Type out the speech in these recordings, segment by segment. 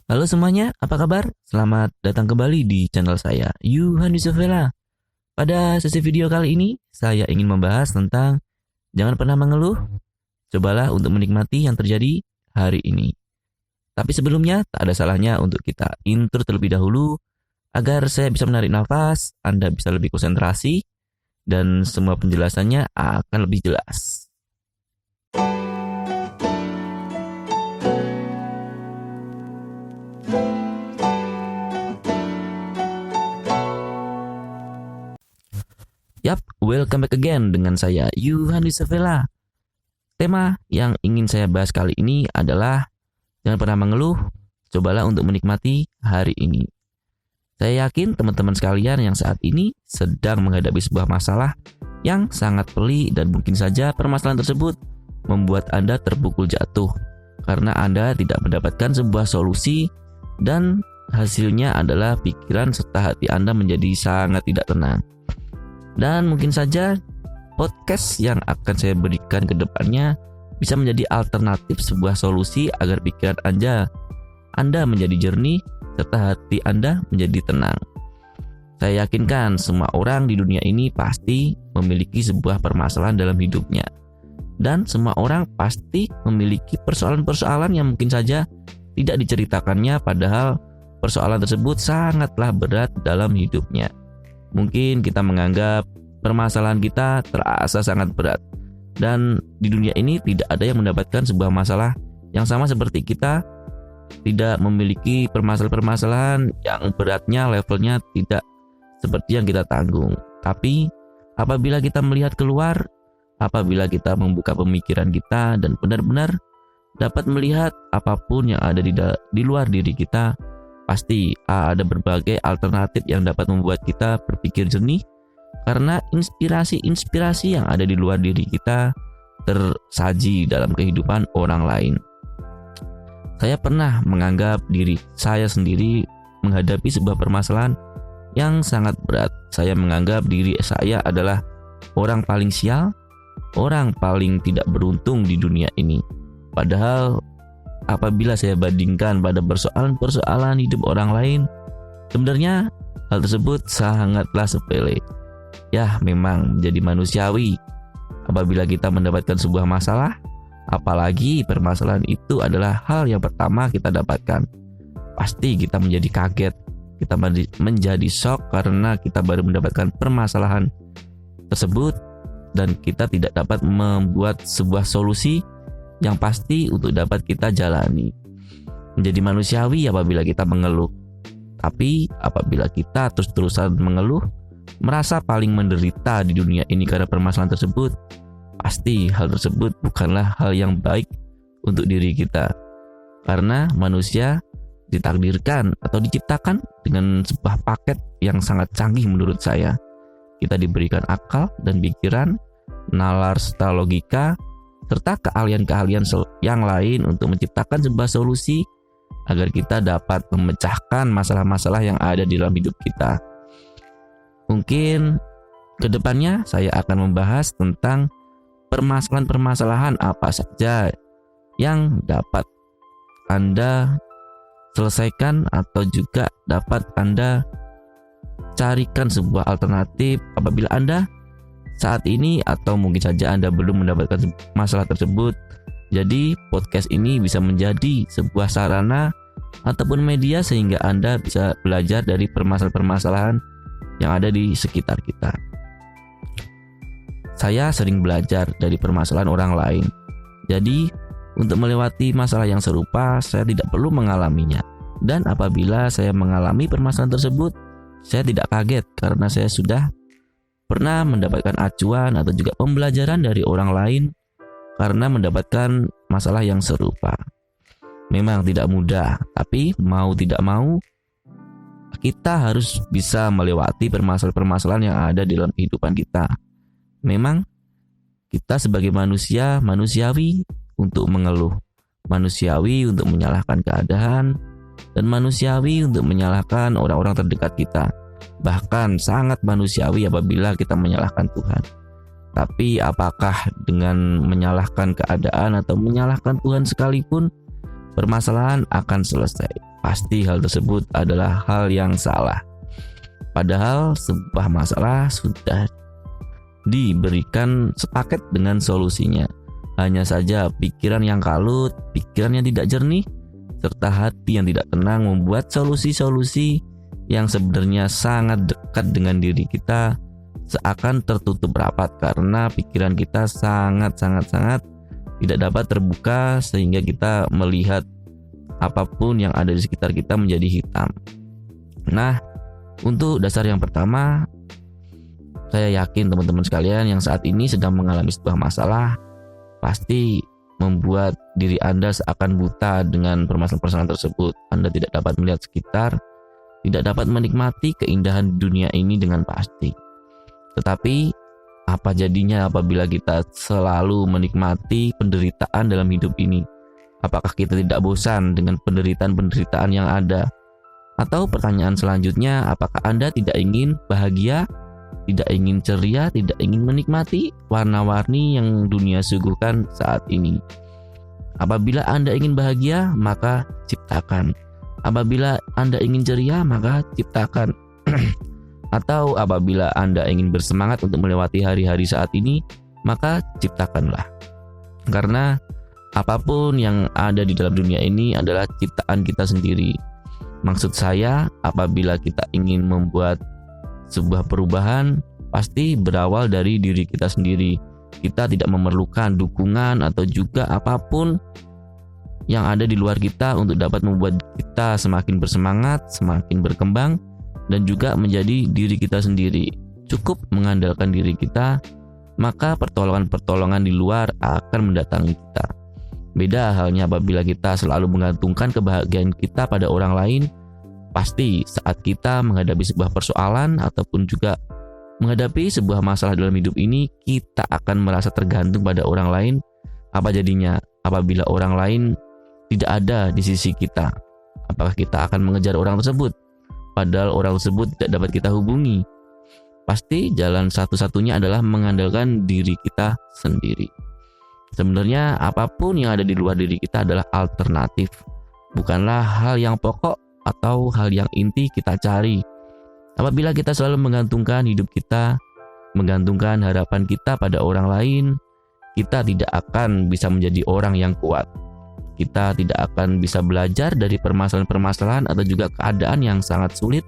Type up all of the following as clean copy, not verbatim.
Halo semuanya, apa kabar? Selamat datang kembali di channel saya, Yuhan Yusufela. Pada sesi video kali ini, saya ingin membahas tentang jangan pernah mengeluh, cobalah untuk menikmati yang terjadi hari ini. Tapi sebelumnya, tak ada salahnya untuk kita intro terlebih dahulu, agar saya bisa menarik nafas, Anda bisa lebih konsentrasi, dan semua penjelasannya akan lebih jelas. Yap, welcome back again dengan saya, Yuhan Yusufela. Tema yang ingin saya bahas kali ini adalah jangan pernah mengeluh, cobalah untuk menikmati hari ini. Saya yakin teman-teman sekalian yang saat ini sedang menghadapi sebuah masalah yang sangat pelik dan mungkin saja permasalahan tersebut membuat Anda terpukul jatuh karena Anda tidak mendapatkan sebuah solusi dan hasilnya adalah pikiran serta hati Anda menjadi sangat tidak tenang. Dan mungkin saja podcast yang akan saya berikan ke depannya bisa menjadi alternatif sebuah solusi agar pikiran Anda menjadi jernih serta hati Anda menjadi tenang. Saya yakinkan semua orang di dunia ini pasti memiliki sebuah permasalahan dalam hidupnya. Dan semua orang pasti memiliki persoalan-persoalan yang mungkin saja tidak diceritakannya padahal persoalan tersebut sangatlah berat dalam hidupnya. Mungkin kita menganggap permasalahan kita terasa sangat berat. Dan di dunia ini tidak ada yang mendapatkan sebuah masalah yang sama seperti kita. Tidak memiliki permasalahan-permasalahan yang beratnya, levelnya tidak seperti yang kita tanggung. Tapi apabila kita melihat keluar, apabila kita membuka pemikiran kita dan benar-benar dapat melihat apapun yang ada di luar diri kita, pasti ada berbagai alternatif yang dapat membuat kita berpikir jernih karena inspirasi-inspirasi yang ada di luar diri kita tersaji dalam kehidupan orang lain. Saya pernah menganggap diri saya sendiri menghadapi sebuah permasalahan yang sangat berat. Saya menganggap diri saya adalah orang paling sial, orang paling tidak beruntung di dunia ini. Padahal apabila saya bandingkan pada persoalan-persoalan hidup orang lain, sebenarnya hal tersebut sangatlah sepele. Ya, memang menjadi manusiawi apabila kita mendapatkan sebuah masalah, apalagi permasalahan itu adalah hal yang pertama kita dapatkan. Pasti kita menjadi kaget, kita menjadi shock karena kita baru mendapatkan permasalahan tersebut dan kita tidak dapat membuat sebuah solusi yang pasti untuk dapat kita jalani. Menjadi manusiawi apabila kita mengeluh. Tapi apabila kita terus-terusan mengeluh, merasa paling menderita di dunia ini karena permasalahan tersebut, pasti hal tersebut bukanlah hal yang baik untuk diri kita. Karena manusia ditakdirkan atau diciptakan dengan sebuah paket yang sangat canggih menurut saya. Kita diberikan akal dan pikiran, nalar serta logika, serta keahlian-keahlian yang lain untuk menciptakan sebuah solusi agar kita dapat memecahkan masalah-masalah yang ada di dalam hidup kita. Mungkin kedepannya saya akan membahas tentang permasalahan-permasalahan apa saja yang dapat Anda selesaikan atau juga dapat Anda carikan sebuah alternatif apabila Anda saat ini atau mungkin saja Anda belum mendapatkan masalah tersebut. Jadi podcast ini bisa menjadi sebuah sarana ataupun media sehingga Anda bisa belajar dari permasalahan-permasalahan yang ada di sekitar kita. Saya sering belajar dari permasalahan orang lain. Jadi untuk melewati masalah yang serupa saya tidak perlu mengalaminya. Dan apabila saya mengalami permasalahan tersebut, saya tidak kaget karena saya sudah pernah mendapatkan acuan atau juga pembelajaran dari orang lain karena mendapatkan masalah yang serupa. Memang tidak mudah, tapi mau tidak mau kita harus bisa melewati permasalahan-permasalahan yang ada di dalam kehidupan kita. Memang kita sebagai manusia manusiawi untuk mengeluh, manusiawi untuk menyalahkan keadaan, dan manusiawi untuk menyalahkan orang-orang terdekat kita. Bahkan sangat manusiawi apabila kita menyalahkan Tuhan. Tapi apakah dengan menyalahkan keadaan atau menyalahkan Tuhan sekalipun permasalahan akan selesai? pasti hal tersebut adalah hal yang salah. Padahal sebuah masalah sudah diberikan sepaket dengan solusinya. Hanya saja pikiran yang kalut, pikiran yang tidak jernih, serta hati yang tidak tenang membuat solusi-solusi yang sebenarnya sangat dekat dengan diri kita seakan tertutup rapat karena pikiran kita sangat tidak dapat terbuka, sehingga kita melihat apapun yang ada di sekitar kita menjadi hitam. Nah, untuk dasar yang pertama, saya yakin teman-teman sekalian yang saat ini sedang mengalami sebuah masalah pasti membuat diri Anda seakan buta dengan permasalahan-permasalahan tersebut. Anda tidak dapat melihat sekitar, tidak dapat menikmati keindahan dunia ini dengan pasti. Tetapi apa jadinya apabila kita selalu menikmati penderitaan dalam hidup ini? Apakah kita tidak bosan dengan penderitaan-penderitaan yang ada? Atau pertanyaan selanjutnya, apakah Anda tidak ingin bahagia, tidak ingin ceria, tidak ingin menikmati warna-warni yang dunia suguhkan saat ini? Apabila Anda ingin bahagia, maka ciptakan. Apabila Anda ingin ceria, maka ciptakan. Atau apabila Anda ingin bersemangat untuk melewati hari-hari saat ini, maka ciptakanlah. Karena apapun yang ada di dalam dunia ini adalah ciptaan kita sendiri. Maksud saya, apabila kita ingin membuat sebuah perubahan, pasti berawal dari diri kita sendiri. Kita tidak memerlukan dukungan atau juga apapun yang ada di luar kita untuk dapat membuat kita semakin bersemangat, semakin berkembang, dan juga menjadi diri kita sendiri. Cukup mengandalkan diri kita, maka pertolongan-pertolongan di luar akan mendatangi kita. Beda halnya apabila kita selalu menggantungkan kebahagiaan kita pada orang lain. Pasti saat kita menghadapi sebuah persoalan ataupun juga menghadapi sebuah masalah dalam hidup ini, kita akan merasa tergantung pada orang lain. Apa jadinya apabila orang lain tidak ada di sisi kita? Apakah kita akan mengejar orang tersebut padahal orang tersebut tidak dapat kita hubungi? Pasti jalan satu-satunya adalah mengandalkan diri kita sendiri. Sebenarnya apapun yang ada di luar diri kita adalah alternatif, bukanlah hal yang pokok atau hal yang inti kita cari. Apabila kita selalu menggantungkan hidup kita, menggantungkan harapan kita pada orang lain, kita tidak akan bisa menjadi orang yang kuat. Kita tidak akan bisa belajar dari permasalahan-permasalahan atau juga keadaan yang sangat sulit,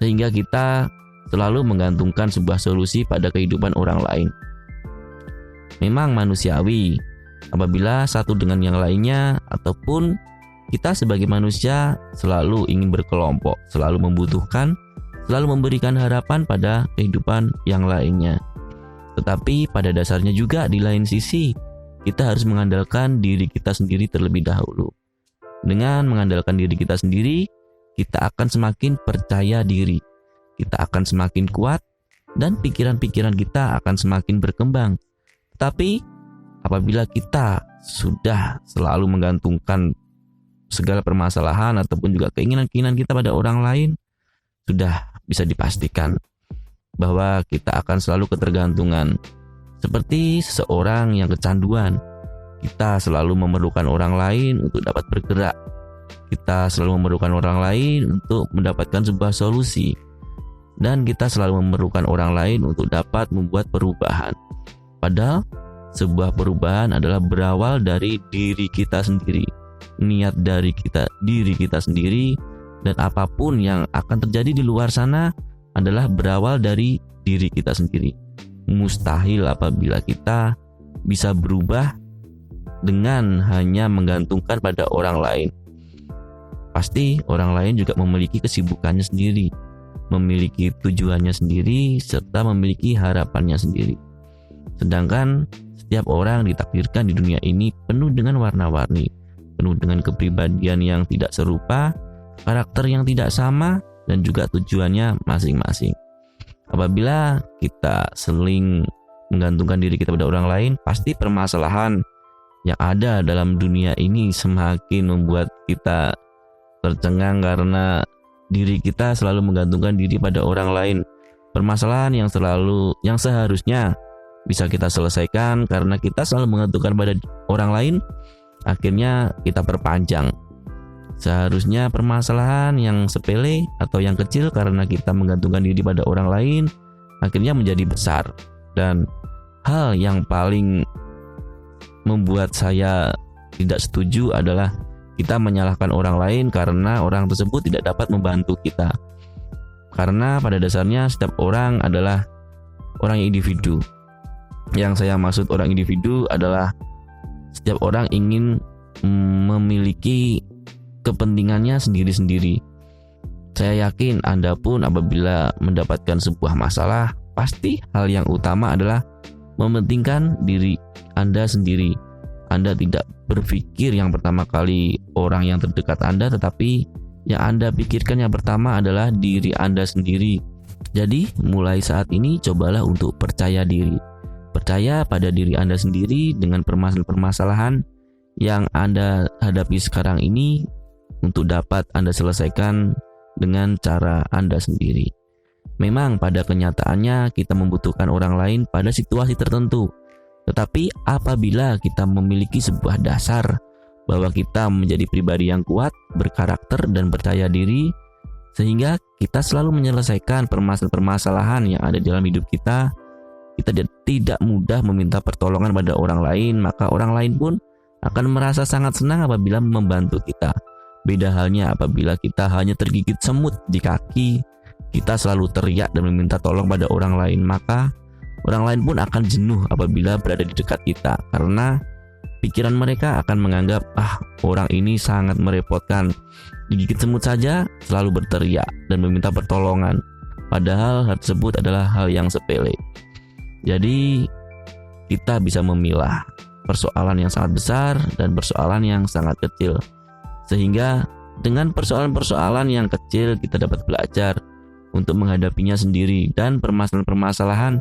sehingga kita selalu menggantungkan sebuah solusi pada kehidupan orang lain. Memang manusiawi apabila satu dengan yang lainnya, ataupun kita sebagai manusia selalu ingin berkelompok, selalu membutuhkan, selalu memberikan harapan pada kehidupan yang lainnya. Tetapi pada dasarnya juga di lain sisi, kita harus mengandalkan diri kita sendiri terlebih dahulu. Dengan mengandalkan diri kita sendiri, kita akan semakin percaya diri, kita akan semakin kuat, dan pikiran-pikiran kita akan semakin berkembang. Tetapi apabila kita sudah selalu menggantungkan segala permasalahan ataupun juga keinginan-keinginan kita pada orang lain, sudah bisa dipastikan bahwa kita akan selalu ketergantungan. Seperti seseorang yang kecanduan, kita selalu memerlukan orang lain untuk dapat bergerak. Kita selalu memerlukan orang lain untuk mendapatkan sebuah solusi. Dan kita selalu memerlukan orang lain untuk dapat membuat perubahan. Padahal sebuah perubahan adalah berawal dari diri kita sendiri. Niat dari diri kita sendiri, dan apapun yang akan terjadi di luar sana adalah berawal dari diri kita sendiri. Mustahil apabila kita bisa berubah dengan hanya menggantungkan pada orang lain. Pasti orang lain juga memiliki kesibukannya sendiri, memiliki tujuannya sendiri, serta memiliki harapannya sendiri. Sedangkan setiap orang ditakdirkan di dunia ini penuh dengan warna-warni, penuh dengan kepribadian yang tidak serupa, karakter yang tidak sama, dan juga tujuannya masing-masing. Apabila kita seling menggantungkan diri kita pada orang lain, pasti permasalahan yang ada dalam dunia ini semakin membuat kita tercengang karena diri kita selalu menggantungkan diri pada orang lain. Permasalahan yang seharusnya bisa kita selesaikan karena kita selalu menggantungkan pada orang lain, akhirnya kita perpanjang Seharusnya permasalahan yang sepele atau yang kecil karena kita menggantungkan diri pada orang lain akhirnya menjadi besar. Dan hal yang paling membuat saya tidak setuju adalah kita menyalahkan orang lain karena orang tersebut tidak dapat membantu kita. Karena pada dasarnya setiap orang adalah orang individu. Yang saya maksud orang individu adalah setiap orang ingin memiliki kepentingannya sendiri-sendiri. Saya yakin Anda pun apabila mendapatkan sebuah masalah, pasti hal yang utama adalah mementingkan diri Anda sendiri. Anda tidak berpikir yang pertama kali orang yang terdekat Anda, tetapi yang Anda pikirkan yang pertama adalah diri Anda sendiri. Jadi mulai saat ini cobalah untuk percaya diri. Percaya pada diri Anda sendiri dengan permasalahan yang Anda hadapi sekarang ini untuk dapat Anda selesaikan dengan cara Anda sendiri. Memang pada kenyataannya kita membutuhkan orang lain pada situasi tertentu. Tetapi apabila kita memiliki sebuah dasar bahwa kita menjadi pribadi yang kuat, berkarakter dan percaya diri, sehingga kita selalu menyelesaikan permasalahan yang ada di dalam hidup kita tidak mudah meminta pertolongan pada orang lain, maka orang lain pun akan merasa sangat senang apabila membantu kita. Beda halnya apabila kita hanya tergigit semut di kaki, kita selalu teriak dan meminta tolong pada orang lain, maka orang lain pun akan jenuh apabila berada di dekat kita, karena pikiran mereka akan menganggap orang ini sangat merepotkan, digigit semut saja selalu berteriak dan meminta pertolongan, padahal hal tersebut adalah hal yang sepele. Jadi kita bisa memilah persoalan yang sangat besar dan persoalan yang sangat kecil, sehingga dengan persoalan-persoalan yang kecil kita dapat belajar untuk menghadapinya sendiri. Dan permasalahan-permasalahan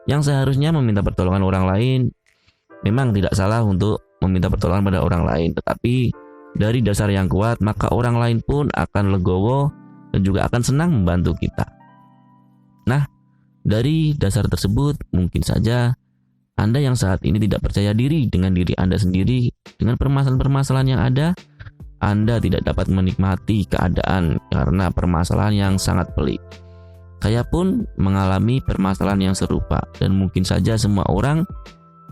yang seharusnya meminta pertolongan orang lain, memang tidak salah untuk meminta pertolongan pada orang lain, tetapi dari dasar yang kuat maka orang lain pun akan legowo dan juga akan senang membantu kita. Nah, dari dasar tersebut mungkin saja Anda yang saat ini tidak percaya diri dengan diri Anda sendiri, dengan permasalahan-permasalahan yang ada, Anda tidak dapat menikmati keadaan karena permasalahan yang sangat pelik. Saya pun mengalami permasalahan yang serupa, dan mungkin saja semua orang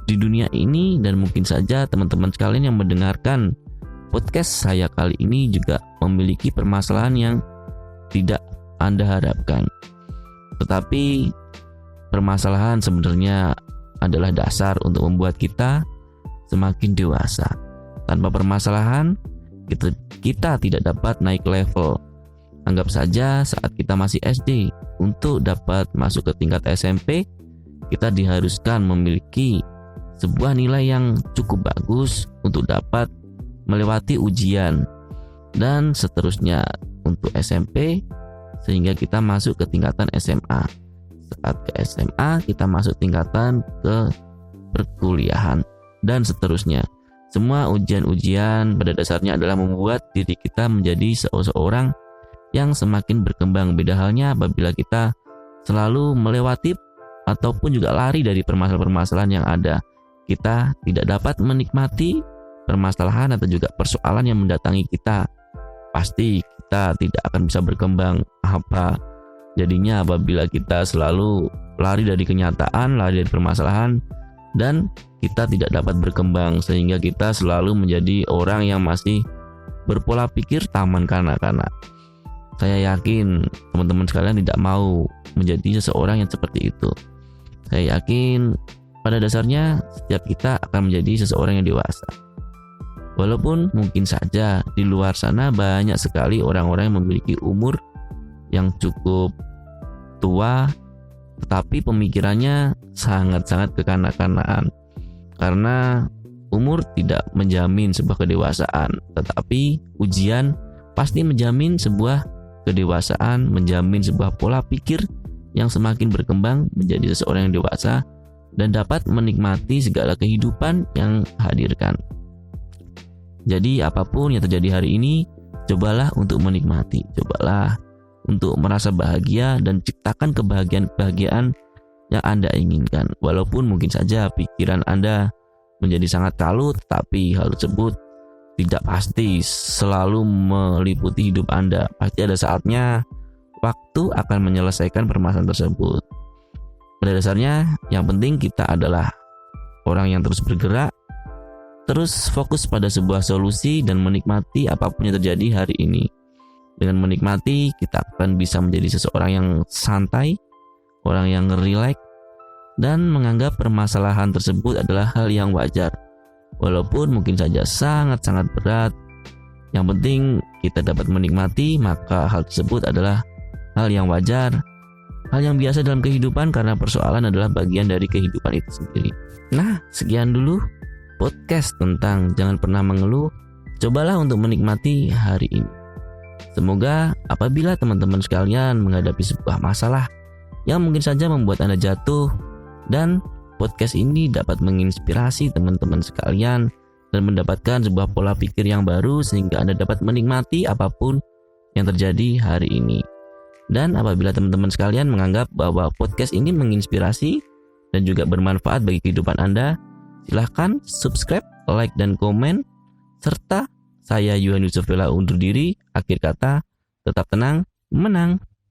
di dunia ini dan mungkin saja teman-teman sekalian yang mendengarkan podcast saya kali ini juga memiliki permasalahan yang tidak Anda harapkan. Tetapi permasalahan sebenarnya adalah dasar untuk membuat kita semakin dewasa. Tanpa permasalahan, kita tidak dapat naik level. Anggap saja saat kita masih SD, untuk dapat masuk ke tingkat SMP, kita diharuskan memiliki sebuah nilai yang cukup bagus untuk dapat melewati ujian, dan seterusnya untuk SMP, sehingga kita masuk ke tingkatan SMA. Saat ke SMA, kita masuk tingkatan ke perkuliahan, dan seterusnya. Semua ujian-ujian pada dasarnya adalah membuat diri kita menjadi seseorang yang semakin berkembang. Beda halnya apabila kita selalu melewati ataupun juga lari dari permasalahan-permasalahan yang ada. Kita tidak dapat menikmati permasalahan atau juga persoalan yang mendatangi kita. Pasti kita tidak akan bisa berkembang jadinya apabila kita selalu lari dari kenyataan, lari dari permasalahan, dan kita tidak dapat berkembang, sehingga kita selalu menjadi orang yang masih berpola pikir taman kanak-kanak. Saya yakin teman-teman sekalian tidak mau menjadi seseorang yang seperti itu. Saya yakin pada dasarnya setiap kita akan menjadi seseorang yang dewasa. Walaupun mungkin saja di luar sana banyak sekali orang-orang yang memiliki umur yang cukup tua, tetapi pemikirannya sangat-sangat kekanak-kanakan. Karena umur tidak menjamin sebuah kedewasaan, tetapi ujian pasti menjamin sebuah kedewasaan, menjamin sebuah pola pikir yang semakin berkembang menjadi seseorang yang dewasa dan dapat menikmati segala kehidupan yang hadirkan. Jadi apapun yang terjadi hari ini, cobalah untuk menikmati, cobalah untuk merasa bahagia dan ciptakan kebahagiaan yang Anda inginkan. Walaupun mungkin saja pikiran Anda menjadi sangat kalut, tapi hal tersebut tidak pasti selalu meliputi hidup Anda. Pasti ada saatnya waktu akan menyelesaikan permasalahan tersebut. Pada dasarnya yang penting kita adalah orang yang terus bergerak, terus fokus pada sebuah solusi dan menikmati apapun yang terjadi hari ini. Dengan menikmati, kita akan bisa menjadi seseorang yang santai, orang yang rileks, dan menganggap permasalahan tersebut adalah hal yang wajar. Walaupun mungkin saja sangat-sangat berat, yang penting kita dapat menikmati, maka hal tersebut adalah hal yang wajar, hal yang biasa dalam kehidupan karena persoalan adalah bagian dari kehidupan itu sendiri. Nah, sekian dulu podcast tentang jangan pernah mengeluh. Cobalah untuk menikmati hari ini. Semoga apabila teman-teman sekalian menghadapi sebuah masalah yang mungkin saja membuat Anda jatuh, dan podcast ini dapat menginspirasi teman-teman sekalian dan mendapatkan sebuah pola pikir yang baru sehingga Anda dapat menikmati apapun yang terjadi hari ini. Dan apabila teman-teman sekalian menganggap bahwa podcast ini menginspirasi dan juga bermanfaat bagi kehidupan Anda, silahkan subscribe, like, dan komen. Serta saya Yohan Yusuf Vela undur diri. Akhir kata, tetap tenang, menang.